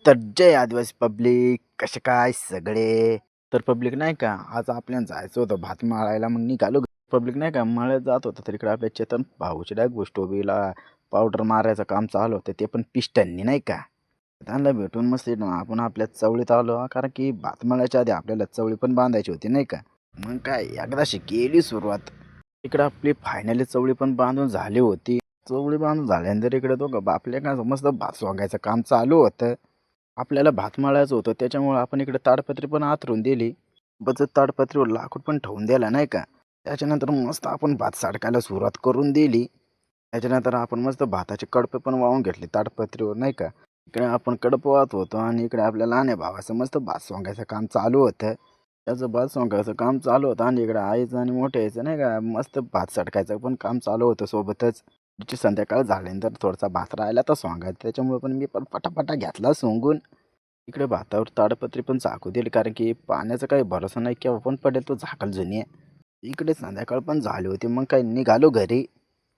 तर जय आदिवासी पब्लिक, कसे काय सगळे? तर पब्लिक नाही का, आज आपल्याला जायचं होतं भात माळायला. मग निघालो. पब्लिक नाही का, मळ्यात जात होतं. तर इकडे आपल्या चेतन भाऊची डायरेक्ट गोष्ट उभीला पावडर मारायचं काम चालू होतं, ते पण पिस्टननी नाही का. त्यांना भेटून मस्त इथून आपण आपल्या चवळीत आलो कारण की भात मळायच्या आधी आपल्याला चवळी पण बांधायची होती नाही का. मग काय एकदाशी केली सुरुवात. इकडं आपली फायनली चवळी पण बांधून झाली होती. चवळी बांधून झाल्यानंतर इकडे दोघं बापले काय मस्त भात सोंगायचं काम चालू होतं. आपल्याला भात मळायचं होतं त्याच्यामुळं आपण इकडे ताडपत्री पण आथरून दिली. बचत ताडपत्रीवर लाकूड पण ठेवून दिला नाही का. त्याच्यानंतर मस्त आपण भात सडकायला सुरुवात करून दिली. त्याच्यानंतर आपण मस्त भाताचे कडपे पण वाहून घेतले ताडपत्रीवर नाही का. इकडे आपण कडप वाहत होतो आणि इकडे आपल्या लहान्या भावाचं मस्त भात सोंगायचं काम चालू होतं. त्याचं भात सोंगायचं काम चालू होतं आणि इकडे आईचं आणि मोठ्या आईचं नाही का मस्त भात सडकायचं पण काम चालू होतं सोबतच. तिची संध्याकाळ झाल्यानंतर थोडासा भात राहिला तर सोंगायचा, त्याच्यामुळे पण मी पण पटापटा घेतला सोंगून. इकडे भातावर ताडपत्री पण झाकू दिली कारण की पाण्याचा काही भरोसा नाही केव्हा पण पडेल तो झाकल जुनी आहे. इकडे संध्याकाळ पण झाली होती. मग काय निघालो घरी.